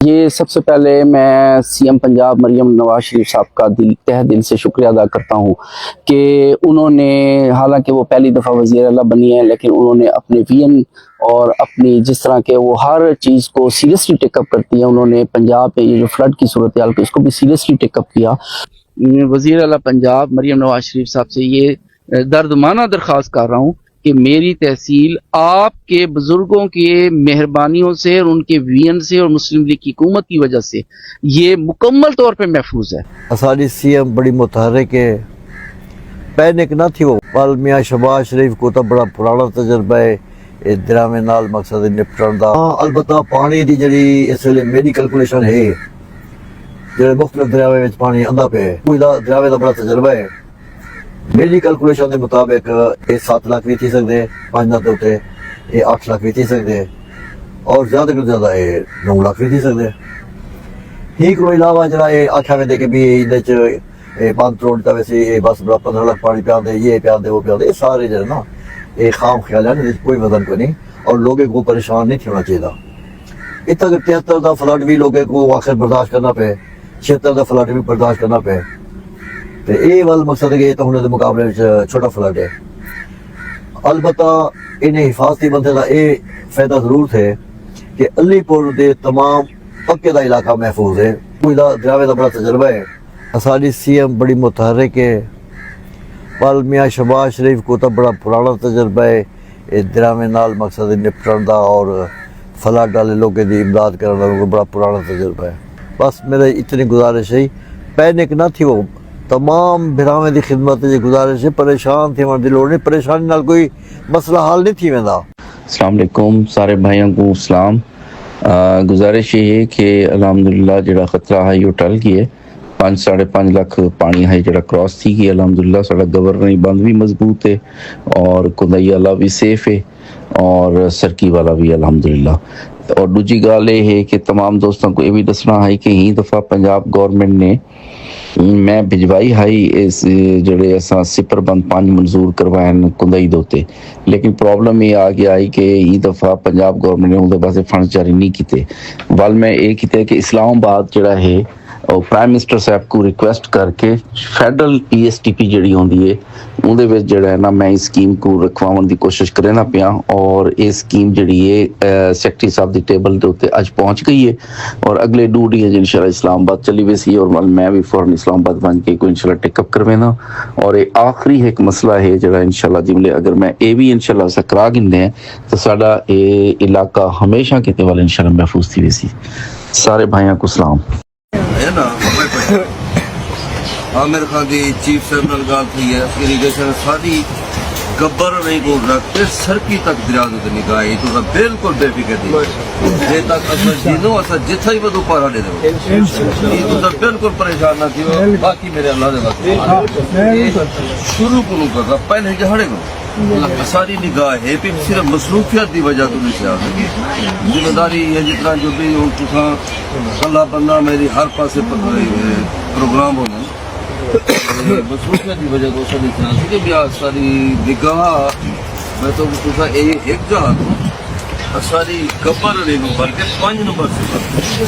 یہ سب سے پہلے میں سی ایم پنجاب مریم نواز شریف صاحب کا تہ دل سے شکریہ ادا کرتا ہوں کہ انہوں نے، حالانکہ وہ پہلی دفعہ وزیر اعلیٰ بنی ہے، لیکن انہوں نے اپنے وین اور اپنی جس طرح کے وہ ہر چیز کو سیریسلی ٹیک اپ کرتی ہیں، انہوں نے پنجاب پہ یہ جو فلڈ کی صورتحال کو اس کو بھی سیریسلی ٹیک اپ کیا۔ وزیر اعلیٰ پنجاب مریم نواز شریف صاحب سے یہ دردمانہ درخواست کر رہا ہوں کہ میری تحصیل آپ کے بزرگوں کے مہربانیوں سے اور ان کے وین سے اور مسلم لیگ کی حکومت کی وجہ سے یہ مکمل طور پہ محفوظ ہے۔ اساڑی سی ایم بڑی متحرک ہے، پینک نہ تھی وہ پال میاں شہباز شریف کو تو بڑا پرانا تجربہ ہے اس دراوے نال مقصد نپٹن دا۔ البتہ پانی دی جڑی اس ویلے میری کیلکولیشن ہے جڑے مختلف دراوے وچ پانی آندا پہ کوئی دراوے دا بڑا تجربہ ہے، میری کیلکولیشن دے مطابق یہ 7 لاکھ بھی تھی سکتے، 5 نہ تو یہ 8 لاکھ بھی تھی سکتے، اور زیادہ کو زیادہ یہ 9 لاکھ بھی تھی سکتے۔ ہی کو علاوہ جڑا یہ آکھا ویندے کہ بھی اندے چ 5 کروڑ تا ویسے یہ بس بڑا 15 لاکھ پانی پیا دے، یہ پیا دے، وہ پیا دے، یہ سارے جو ہے نا یہ خام خیال ہے، اس کوئی وزن کو نہیں، اور لوگوں کو پریشان نہیں ہونا چاہیے۔ اتنا کہ 73 دا فلڈ بھی لوگوں کو آخر برداشت کرنا پے، 76 دا فلڈ بھی برداشت کرنا پے، تو یہ وال مقصد ہے کہ یہ تو انہوں نے مقابلے میں چھوٹا فلڈ ہے۔ البتہ انہیں حفاظتی بندے کا یہ فائدہ ضرور تھے کہ علی پور دے تمام پکے دا علاقہ محفوظ ہے، کوئی دراوے دا بڑا تجربہ ہے۔ اساڑی سی ایم بڑی متحرک ہے، پال میاں شہباز شریف کو تو بڑا پرانا تجربہ ہے اس دراوے نال مقصد نپٹن دا، اور فلڈ والے لوگوں دی امداد کرنے کا بڑا پرانا تجربہ ہے۔ بس میرے اتنی گزارش ہے، پینک نہ تھی وہ، تمام بھراویں دی خدمت دی گزارش ہے، پریشان تھی ہماری لوڑ نہیں، پریشانی نال کوئی مسئلہ حل نہیں تھی ویندا۔ السلام علیکم سارے بھائیوں کو سلام۔ گزارش یہ ہے کہ الحمدللہ جڑا خطرہ ہے یہ ٹل گیا ہے، 5.5 لاکھ پانی ہے جڑا کراس تھی گیا، الحمدللہ سڑا گورنری بند بھی مضبوط ہے، اور کندئی والا بھی سیف ہے، اور سرکی والا بھی الحمدللہ۔ اور دوسری گال یہ ہے کہ تمام دوستوں کو یہ بھی دسنا ہے کہ ہی دفعہ پنجاب گورنمنٹ نے میں بھجوائی ہائی اس جڑے اساں سپر بند 5 منظور کروائے کندئی دوتے، لیکن پرابلم یہ آ گیا ہے کہ یہ دفعہ پنجاب گورنمنٹ نے اندر پاسے فنڈ جاری نہیں کیتے۔ وال میں یہ کیتے کہ اسلام آباد جڑا ہے اور پرائم منسٹر صاحب کو ریکویسٹ کر کے federal P S T P جڑی ہوندی ہے اندے وچ جڑا ہے نا میں اس اسکیم کو رکھواون دی کوشش کرنا پیا، اور یہ اسکیم جڑی ہے سیکٹری صاحب دی ٹیبل دے اوتے اج پہنچ گئی ہے، اور اگلے 2 ڈی انشاءاللہ اسلام آباد چلی ویسی، اور میں بھی فوراً اسلام آباد بن کے کوئی انشاءاللہ ٹیک اپ کروانا۔ اور یہ آخری ایک مسئلہ ہے جڑا انشاءاللہ جملے اگر میں اے بھی انشاءاللہ اسا کرا گندے ہیں تو ساڈا یہ علاقہ ہمیشہ کتے والے انشاءاللہ محفوظ تھی ویسی۔ سارے بھائیوں کو سلام۔ ہے نا عامر خان دی چیف صاحب نال گل تھی ہے، اریگیشن ساری گبر نہیں کو رکھتے سرکی تک دریا دے نگاہ ہے تو بالکل بے فکر دی جے تک اصل جینو اصل جتھا ہی ودو پارا دے دو یہ تو بالکل پریشان نہ تھی، باقی میرے اللہ دے واسطے شروع کو کرتا پہلے جہڑے کو ساری نگاہ ہے پھر صرف مصروفیت دی وجہ تو نہیں سیاح ذمہ داری ہے جتنا جو بھی ہوں تساں اللہ بندہ میری ہر پاسے پروگرام ہونا مصروفیت دی وجہ تو ساری سیاح کہ بھی ساری نگاہ میں تو تساں ایک جہاں ساری گبر نہیں بلکہ 5 نمبر سے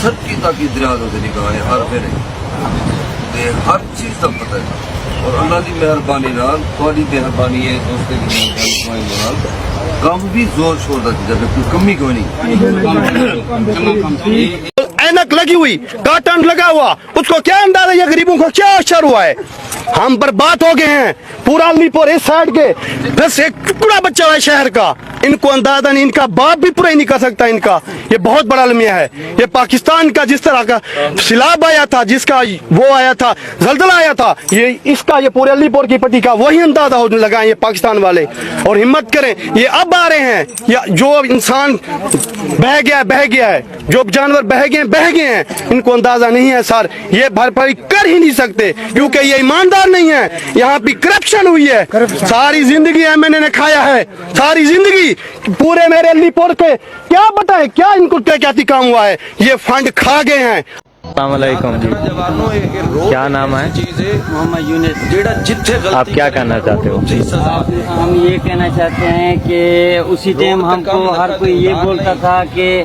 سرکی تک دریا دے نگاہ ہے ہر ویلے ہر چیز کا پتہ ہے، اور اللہ کی مہربانی نال تھوڑی مہربانی ہے دوستے کی کام بھی زور شور دا جب کوئی کمی کوئی نہیں۔ اینک لگی ہوئی، کارٹن لگا ہوا، اس کو کیا اندازہ یہ غریبوں کو کیا اثر ہوا ہے؟ ہم برباد ہو گئے ہیں، پورا علی پور اس سائڈ کے بس ایک ٹکڑا بچا ہوا ہے شہر کا، ان کو اندازہ نہیں، ان کا باپ بھی پورا ہی نہیں کر سکتا ان کا۔ یہ بہت بڑا المیہ ہے، یہ پاکستان کا جس طرح کا سیلاب آیا تھا، جس کا وہ آیا تھا زلزلہ آیا تھا، یہ اس کا یہ پورے علی پور کی پٹی کا وہی اندازہ ہونے لگا ہے یہ پاکستان والے۔ اور ہمت کریں، یہ اب آ رہے ہیں، یا جو انسان بہہ گیا ہے، جو جانور بہہ گئے ہیں، ان کو اندازہ نہیں ہے سر، یہ بھرپائی کر ہی نہیں سکتے کیونکہ یہ ایماندار نہیں ہے، یہاں پہ کرپشن ہوئی ہے، ساری زندگی ایم این اے نے کھایا ہے، ساری زندگی پورے میرے علی پور پہ کیا بتائیں کیا ان کو کیا کام ہوا ہے، یہ فنڈ کھا گئے ہیں۔ السلام علیکم جی، کیا نام ہے؟ محمد یونس۔ آپ کیا کہنا چاہتے ہو؟ ہم یہ کہنا چاہتے ہیں کہ اسی ٹائم ہم کو ہر کوئی یہ بولتا تھا کہ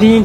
3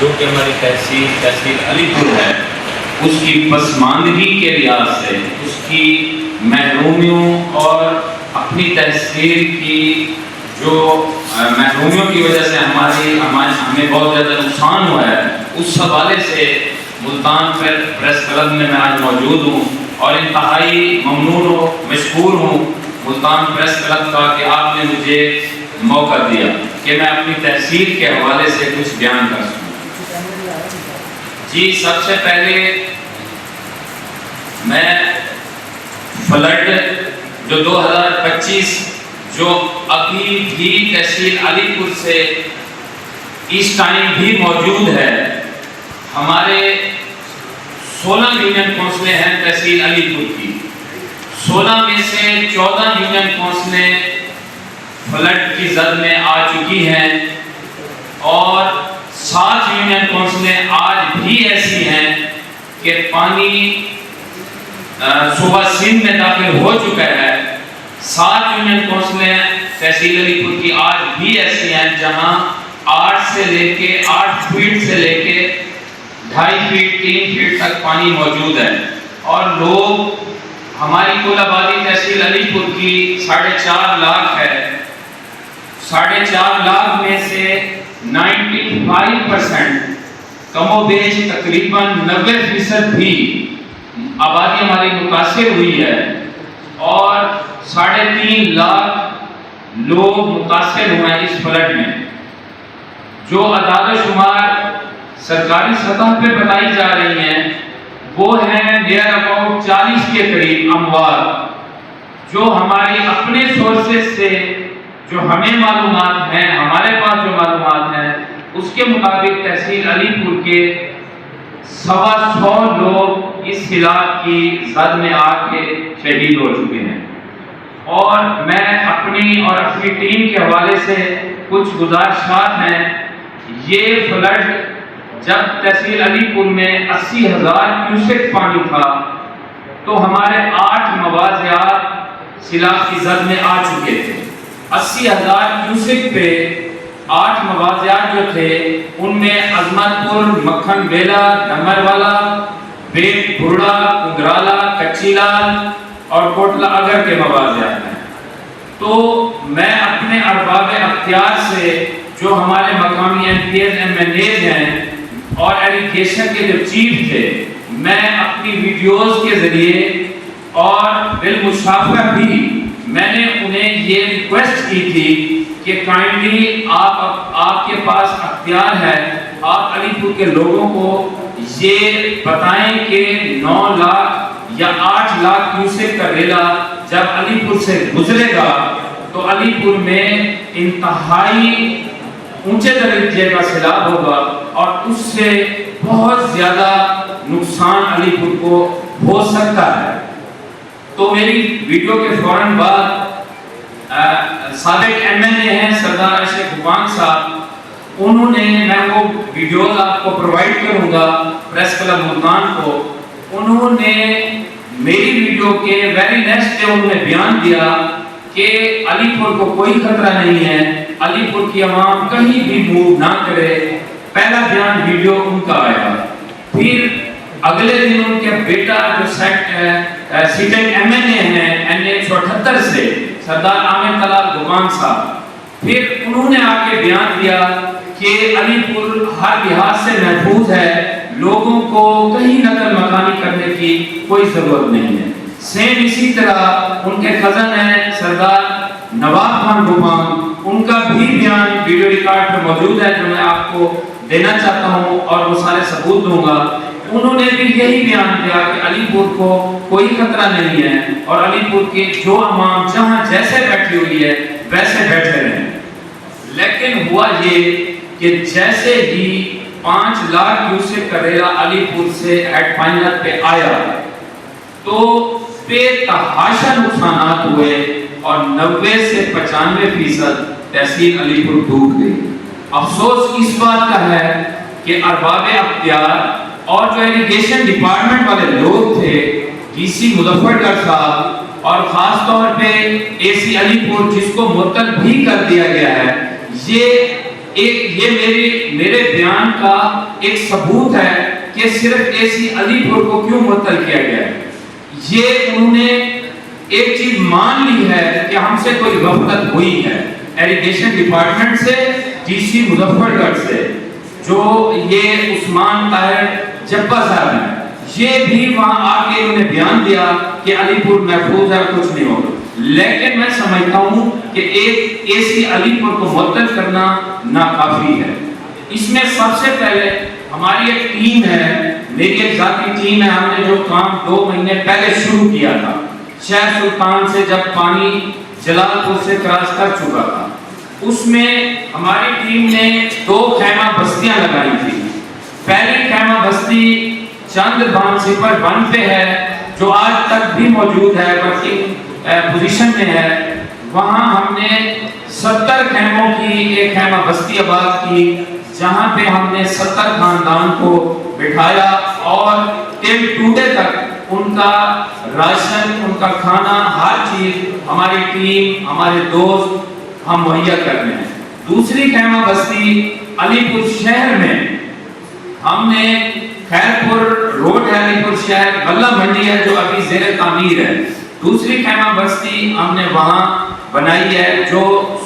جو کہ ہماری تحصیل علی پور ہے، اس کی پسماندگی کے لحاظ سے، اس کی محرومیوں اور اپنی تحصیل کی جو محرومیوں کی وجہ سے ہمیں بہت زیادہ نقصان ہوا ہے، اس حوالے سے ملتان پریس کلب میں آج موجود ہوں اور انتہائی ممنون و مشکور ہوں ملتان پریس کلب کا کہ آپ نے مجھے موقع دیا کہ میں اپنی تحصیل کے حوالے سے کچھ بیان کر سکوں۔ جی، سب سے پہلے میں فلڈ جو 2025 جو ابھی بھی تحصیل علی پور سے اس ٹائم بھی موجود ہے، ہمارے 16 یونین کونسلیں ہیں تحصیل علی پور کی، 16 میں سے 14 یونین کونسلیں فلڈ کی زد میں آ چکی ہیں اور 7 یونین کونسلیں آج بھی ایسی ہیں کہ پانی صوبہ سندھ میں داخل ہو چکا ہے۔ 7 یونین کونسلیں تحصیل علی پور کی آج بھی ایسی ہیں جہاں 8 فیٹ سے لے کے 2.5 فیٹ 3 فیٹ تک پانی موجود ہے، اور لوگ ہماری کل آبادی تحصیل علی پور کی 4.5 لاکھ ہے، 4.5 لاکھ میں سے 95% کم و بیش تقریباً 90% بھی آبادی ہماری متاثر ہوئی ہے، اور 3.5 لاکھ لوگ متاثر ہوئے ہیں اس فلڈ میں۔ جو اعداد و شمار سرکاری سطح پہ بتائی جا رہی ہیں وہ ہیں نیئر اباؤٹ 40 کے قریب اموات، جو ہماری اپنے سورسز سے جو ہمیں معلومات ہیں، ہمارے پاس جو معلومات ہیں اس کے مطابق تحصیل علی پور کے 125 لوگ اس ہلاک کی زد میں آ کے شہید ہو چکے ہیں۔ اور میں اپنی اور اپنی ٹیم کے حوالے سے کچھ گزارشات ہیں۔ یہ فلڈ جب تحصیل علی پور میں 80,000 کیوسک پانی تھا تو ہمارے 8 مواضعات سیلاب کی زد میں آ چکے تھے۔ 80,000 کیوسک پہ 8 مواضعات جو تھے ان میں عظمت پور، مکھن بیلا، ڈمر والا، بیٹ بھرڑا، کندرالا، کچی لال اور کوٹلا اگر کے مواضعات ہیں۔ تو میں اپنے ارباب اختیار سے جو ہمارے مقامی M P As M N As ہیں اور ایریگیشن کے جو چیف تھے، میں اپنی ویڈیوز کے ذریعے اور بالمشافہ بھی میں نے انہیں یہ ریکویسٹ کی تھی کہ کائنڈلی آپ کے پاس اختیار ہے، آپ علی پور کے لوگوں کو یہ بتائیں کہ 9 لاکھ یا 8 لاکھ کیوسک کا ریلا جب علی پور سے گزرے گا تو علی پور میں انتہائی اونچے درجے کا سیلاب ہوگا اور اس سے بہت زیادہ نقصان علی پور کو ہو سکتا ہے۔ تو میری ویڈیو کے فوراً بعد سابق ایم این اے ہیں سردار اشرف غفان صاحب، انہوں نے، میں وہ ویڈیوز آپ کو پرووائڈ کروں گا پریس کلب ملتان کو، انہوں نے میری ویڈیو کے ویری نیکسٹ ڈے انہوں نے بیان دیا کہ علی پور کو کوئی خطرہ نہیں ہے، علی پور کی عوام کہیں بھی موو نہ کرے۔ پہلا بیان ویڈیو ان کا آیا، پھر اگلے دن ان کے بیٹا جو سیٹنگ ایم این اے ہیں این 178 سے سردار عامر طلال غفان صاحب، پھر انہوں نے آ کے بیان دیا کہ علی پور ہر لحاظ سے محفوظ ہے، لوگوں کو کہیں نقل مکانی کرنے کی کوئی ضرورت نہیں ہے۔ سیم اسی طرح ان کے کزن ہیں سردار نواب خان غفان، ان کا بھی بیان ویڈیو ریکارڈ پہ موجود ہے جو میں آپ کو دینا چاہتا ہوں اور وہ سارے ثبوت دوں گا۔ انہوں نے بھی یہی بیان دیا کہ علی پور کو کوئی خطرہ نہیں ہے اور علی پور کے جو عوام جہاں جیسے بیٹھی ہوئی ہے ویسے بیٹھے رہیں۔ لیکن ہوا یہ کہ جیسے ہی 5 لاکھ کیوسک کا ریلا علی پور سے ایٹ فائنل پہ آیا تو بے تحاشا نقصانات ہوئے اور 90 سے 95% تحصیل علی پور ڈوب گئی۔ افسوس اس بات کا ہے کہ ارباب اختیار اور جو ایریگیشن ڈپارٹمنٹ والے لوگ تھے، ڈی سی مظفر ڈار صاحب اور خاص طور پہ اے سی علی پور جس کو معطل بھی کر دیا گیا ہے، یہ یہ میرے بیان کا ایک ثبوت ہے کہ صرف اے سی علی پور کو کیوں معطل کیا گیا ہے. یہ انہوں نے ایک چیز مان لی ہے کہ ہم سے کوئی غفلت ہوئی ہے ایریگیشن ڈپارٹمنٹ سے, ڈی سی مظفر گڑھ سے, جو یہ عثمان طاہر جبا صاحب ہیں, یہ بھی وہاں آ کے انہوں نے بیان دیا کہ علی پور محفوظ ہے, کچھ نہیں ہوگا. لیکن میں سمجھتا ہوں کہ ایک اے سی علی پور کو معطل کرنا ناکافی ہے. اس میں سب سے پہلے ہماری ایک ٹیم ہے, میری ایک ذاتی ٹیم ہے. ہم نے جو کام 2 مہینے پہلے شروع کیا تھا, شہر سلطان سے جب پانی جلال پور سے کراس کر چکا تھا, اس میں ہماری ٹیم نے 2 خیمہ بستیاں لگائی تھی. پہلی خیمہ بستی چند بان سپر 1 پہ ہے, جو آج تک بھی موجود ہے, ورکنگ پوزیشن میں ہے. وہاں ہم نے 70 خیموں کی ایک خیمہ بستی آباد کی, جہاں پہ ہم نے 70 خاندان کو بٹھایا اور تل ٹوٹے تک ان کا راشن, ان کا کھانا, ہر چیز ہماری ٹیم, ہمارے دوست ہم مہیا کر رہے ہیں. دوسری خیمہ بستی علی پور شہر میں ہم نے خیر پور روڈ ہے, علی پور شہر غلہ منڈی ہے جو ابھی زیر تعمیر ہے. دوسری خیمہ بستی ہم نے وہاں بنائی ہے جو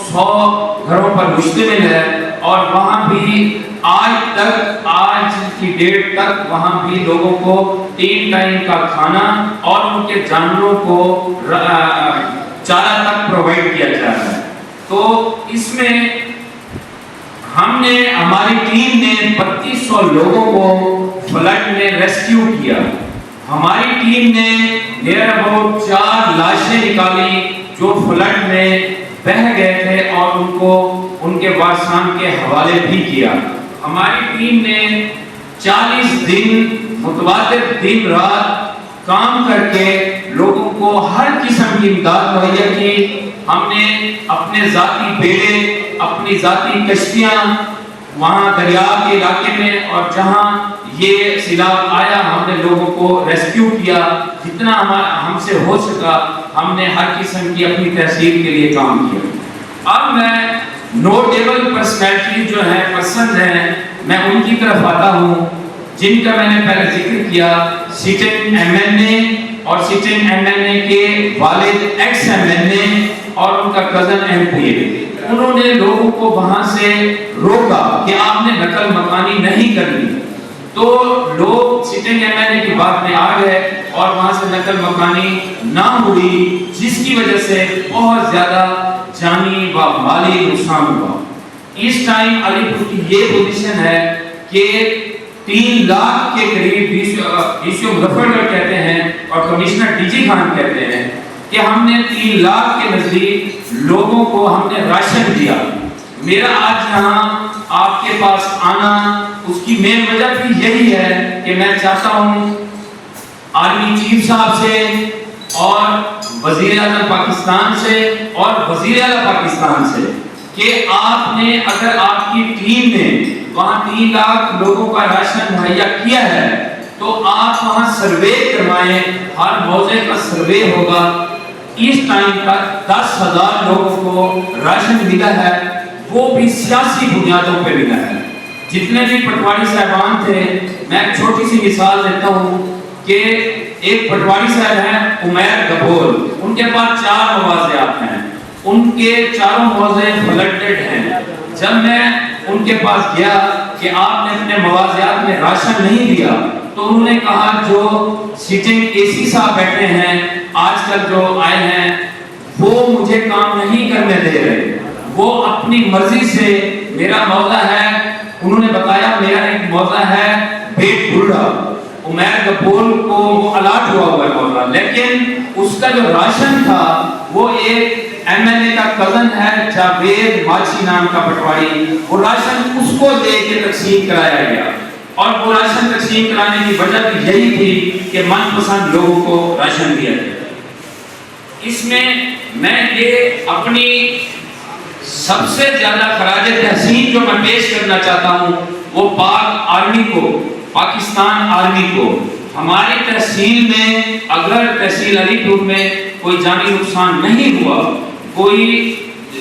100 گھروں پر مشتمل ہے, اور وہاں بھی آج کی ڈیٹ تک وہاں بھی لوگوں کو 3 ٹائم کا کھانا اور ان کے جانوروں کو چارہ تک پرووائڈ کیا جا رہا ہے. تو اس میں ہم نے, ہماری ٹیم نے 3200 لوگوں کو فلڈ میں ریسکیو کیا. ہماری ٹیم نے نیر اباؤٹ 4 لاشیں نکالی جو فلڈ میں بہہ گئے تھے, اور ان کو ان کے وارثان کے حوالے بھی کیا. ہماری ٹیم نے 40 دن متواتر دن رات کام کر کے لوگوں کو ہر قسم کی امداد مہیا کی. ہم نے اپنے ذاتی بیڑے, اپنی ذاتی کشتیاں وہاں دریا کے علاقے میں, اور جہاں یہ سیلاب آیا ہم نے لوگوں کو ریسکیو کیا. جتنا ہم سے ہو سکا ہم نے ہر قسم کی اپنی تحصیل کے لیے کام کیا. اب میں نوٹیبل پرسنالٹی جو ہے پسند ہیں, میں ان کی طرف آتا ہوں جن کا میں نے پہلے ذکر کیا. سٹنگ ایم این اے اور سٹنگ ایم این اے کے والد ایکس ایم این اے اور ان کا کزن ایم پی اے, انہوں نے لوگوں کو وہاں سے روکا کہ آپ نے نقل مکانی نہیں کرنی. تو لوگ سٹنگ ایم این اے کی بات میں آ گئے اور وہاں سے نقل مکانی نہ ہوئی, جس کی وجہ سے بہت زیادہ جانی و مالی نقصان ہوا. اس ٹائم علی پور کی یہ پوزیشن ہے کہ 3 لاکھ کے قریب ڈی سی مظفر گڑھ کہتے ہیں اور کمشنر ڈی جی خان کہتے ہیں کہ ہم نے 3 لاکھ کے نزدیک لوگوں کو ہم نے راشن دیا. میرا آج یہاں آپ کے پاس آنا اس کی مین وجہ بھی یہی ہے کہ میں چاہتا ہوں آرمی چیف صاحب سے اور وزیر اعظم پاکستان سے اور وزیر اعلیٰ پاکستان سے کہ آپ نے, اگر آپ کی ٹیم نے وہاں 3 لاکھ لوگوں کا راشن مہیا کیا ہے تو آپ وہاں سروے کروائیں. ہر موضع کا سروے ہوگا. اس ٹائم تک 10,000 لوگوں کو راشن ملا ہے, وہ بھی سیاسی بنیادوں پہ ملا ہے. جتنے بھی پٹواری صاحبان تھے, میں ایک چھوٹی سی مثال دیتا ہوں کہ ایک پٹواری صاحب ہیں عمیر گبول, ان کے پاس 4 مواضعات ہیں, ان کے چاروں مواضع فلڈڈ ہیں. جب میں ان کے پاس گیا کہ آپ نے اپنے مواضعات میں راشن نہیں دیا, تو انہوں نے کہا جو سٹنگ اے سی صاحب بیٹھے ہیں آج کل جو آئے ہیں وہ مجھے کام نہیں کرنے دے رہے, وہ اپنی مرضی سے. میرا موضع ہے, انہوں نے بتایا میرا ایک موضع ہے بیٹ بلڈا, عمیر گبول کو وہ الاٹ ہوا ہوا موضع, لیکن اس کا جو راشن تھا وہ ایک ایم ایل اے کا کزن ہے جاوید ماچھی نام کا پٹواری, وہ راشن اس کو دے کے تقسیم کرایا گیا. اور وہ راشن تقسیم کرانے کی وجہ بھی یہی تھی کہ من پسند لوگوں کو راشن دیا جائے. اس میں یہ اپنی سب سے زیادہ خراج تحسین جو میں پیش کرنا چاہتا ہوں وہ پاک آرمی کو, پاکستان آرمی کو. ہماری تحصیل میں اگر تحصیل علی پور میں کوئی جانی نقصان نہیں ہوا, کوئی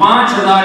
5000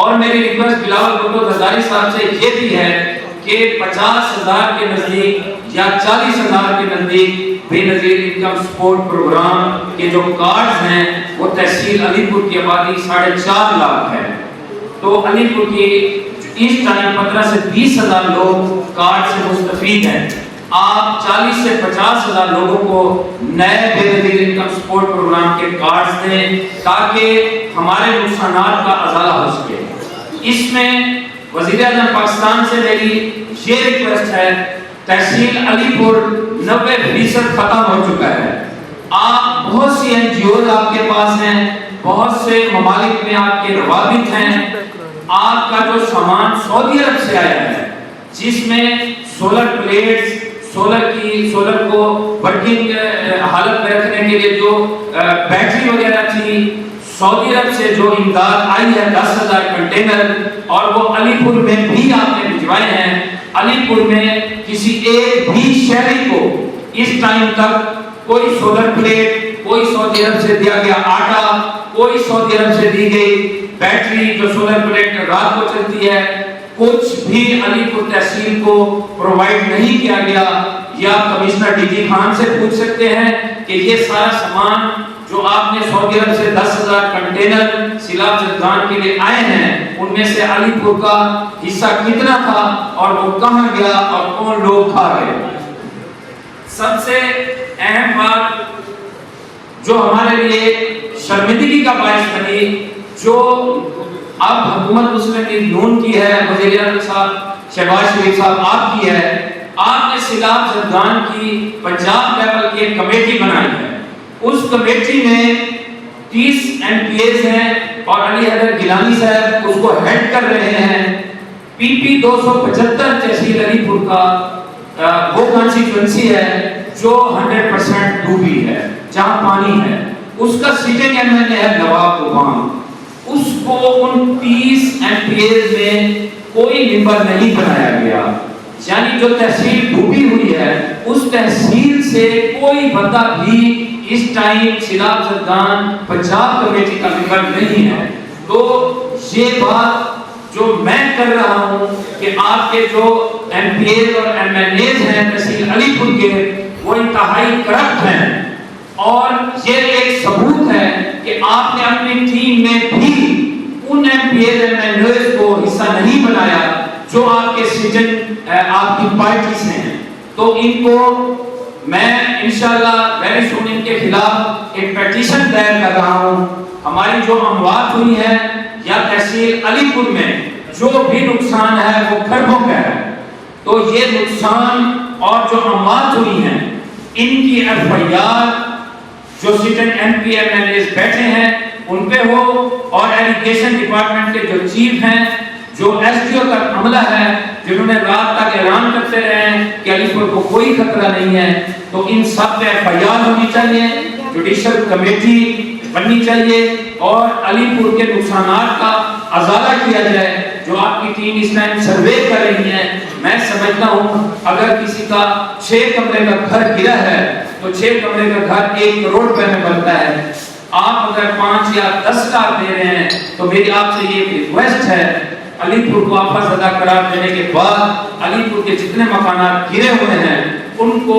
اور میری ریکویسٹ بلاول بھٹو زرداری صاحب سے یہ بھی ہے کہ 50,000 کے نزدیک یا 40,000 کے نزدیک بے نظیر انکم سپورٹ پروگرام کے جو کارڈز ہیں وہ تحصیل علی پور کی آبادی 4.5 لاکھ ہے. تو علی پور کی اس ٹائم 15 سے 20,000 لوگ کارڈ سے مستفید ہیں. آپ 40 سے 50,000 لوگوں کو نئے بے نظیر انکم سپورٹ پروگرام کے کارڈز دیں تاکہ ہمارے نقصانات کا ازالہ ہو سکے. اس میں وزیر اعظم پاکستان سے میری یہ ریکویسٹ ہے، تحصیل علی پور 90% ختم ہو چکا ہے. آپ بہت سی NGOز آپ کے پاس ہیں، بہت سے ممالک میں آپ کے روابط ہیں. آپ کا جو سامان سعودی عرب سے آیا ہے جس میں سولر پلیٹس، سولر کو ورکنگ حالت میں رکھنے کے لیے جو بیٹری وغیرہ تھی، سعودی عرب سے جو امداد آئی ہے 10,000 کنٹینر، اور وہ علی پور میں بھی آپ نے بھجوائے ہیں. علی پور میں کسی ایک بھی شہری کو اس ٹائم تک کوئی سولر پلیٹ، کوئی سعودی عرب سے دیا گیا آٹا، کوئی سعودی عرب سے دی گئی بیٹری جو سولر پلیٹ رات کو چلتی ہے، کچھ بھی علی پور تحصیل کو پرووائڈ نہیں کیا گیا. یا کمشنر ڈی جی خان سے پوچھ سکتے ہیں کہ یہ سارا سامان جو آپ نے سعودی عرب سے 10,000 کنٹینر سیلاب زدگان کے لیے آئے ہیں، ان میں سے علی پور کا حصہ کتنا تھا اور وہ کہاں گیا اور کون لوگ کھا گئے. سب سے اہم بات جو ہمارے لیے شرمندگی کا باعث بنی، جو اب حکومت مسلم لیگ نون کی ہے، وزیر اعظم صاحب شہباز شریف صاحب آپ کی ہے، آپ نے سیلاب زدگان کی پنجاب لیول کی ایک کمیٹی بنائی ہے. اس کمیٹی میں 30 MPs ہیں اور علی حیدر گیلانی صاحب اس کو ہیڈ کر رہے ہیں. PP 275 تحصیل علی پور کا وہ کانسٹیچوئنسی ہے جو 100% ڈوبی ہے، جہاں پانی ہے. اس کا سٹنگ MLA ہے نواب طوفان. اس کو ان 30 MPs میں کوئی ممبر نہیں بنایا گیا. یعنی جو تحصیل ڈوبی ہوئی ہے اس تحصیل سے کوئی بندہ بھی اس ٹائم سیلاب زدگان پنجاب کمیٹی کا ممبر نہیں ہے. تو یہ بات جو میں کر رہا ہوں کہ آپ کے جو MPs اور MLAs ہیں تحصیل علی پور کے، وہ انتہائی کرپٹ ہیں. اور یہ ایک ثبوت ہے کہ آپ نے اپنی ٹیم میں بھی ان MPs MLAs کو حصہ نہیں بنایا جو آپ کے سجن آپ کی پارٹی سے ہیں. تو ان کو میں انشاءاللہ ویری سون ان کے خلاف ایک پیٹیشن دائر کر رہا ہوں. ہماری جو اموات ہوئی ہیں یا تحصیل علی پور میں جو بھی نقصان ہے وہ کھربوں کا ہے، تو یہ نقصان اور جو اموات ہوئی ہیں ان کی FIR جو سٹنگ MP MLAs بیٹھے ہیں ان پہ ہو، اور ایجوکیشن ڈپارٹمنٹ کے جو چیف ہیں، جو SDO کا عملہ ہے، جنہوں نے رات تک اعلان کرتے رہے ہیں کہ علی پور کو کوئی خطرہ نہیں ہے، تو ان سب پہ FIR ہونی چاہیے، جوڈیشل کمیٹی بننی چاہیے اور علی پور کے نقصانات کا ازالہ کیا جائے. جو آپ کی ٹیم اس ٹائم سروے کر رہی ہے، میں سمجھتا ہوں اگر کسی کا 6 کمرے کا گھر گرا ہے تو 6 کمرے کا گھر 1 کروڑ روپے میں بنتا ہے. آپ اگر 5 یا 10 لاکھ دے رہے ہیں تو میری آپ سے یہ ریکویسٹ ہے، علی پور کو آفت زدہ قرار دینے کے بعد علی پور کے جتنے مکانات گرے ہوئے ہیں ان کو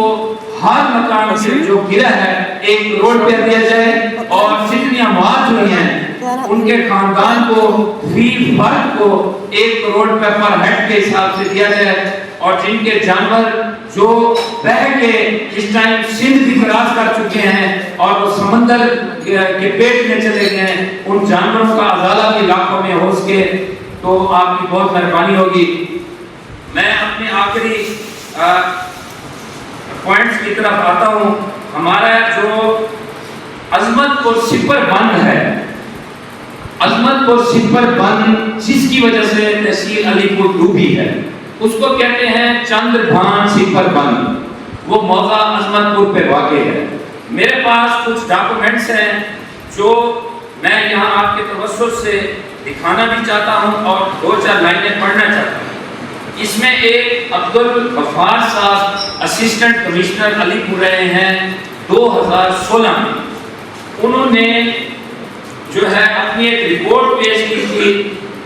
ہر مکان سے جو گرا ہے 1 کروڑ روپے دیا جائے، اور جتنی اموات ہوئی ہیں ان کے خاندان کو فی فرد کو 1 کروڑ روپے پر ہیڈ کے حساب سے دیا جائے، اور جن کے جانور جو بہہ کے اس ٹائم سندھ بھی کراس کر چکے ہیں اور وہ سمندر کے پیٹ میں چلے گئے ہیں، ان جانوروں کا ازالہ بھی علاقوں میں ہو سکے تو آپ کی بہت مہربانی ہوگی. میں اپنے آخری پوائنٹس کی طرف آتا ہوں. ہمارا جو عظمت پور سپر بند ہے، عظمت پور سپر بند جس کی وجہ سے تحصیل علی پور ڈوبی ہے، اس کو کہتے ہیں چندر بھان سپر بند. وہ موضع عظمت پور پہ واقع ہے. میرے پاس کچھ ڈاکومنٹس ہیں جو میں یہاں آپ کے توسط سے دکھانا بھی چاہتا ہوں اور 2-4 لائنیں پڑھنا چاہتا ہوں. اس میں ایک عبدالغفار صاحب اسسٹنٹ کمشنر علی پور رہے ہیں 2016 میں. انہوں نے جو ہے اپنی ایک رپورٹ پیش کی تھی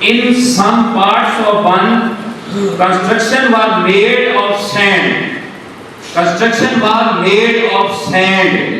in some parts of one construction was made of sand, construction was made of sand,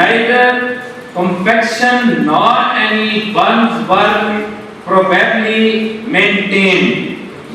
neither compaction nor any bunds were probably maintained,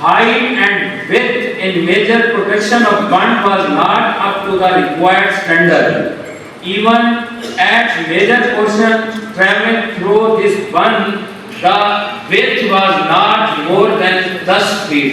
height and width in major protection of bund was not up to the required standard. Even at major portion traveling through this bund, the width was not more than 10 feet,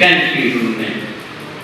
10 feet।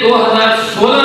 2016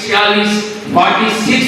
46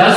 10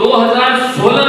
2016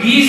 20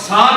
7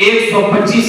125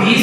20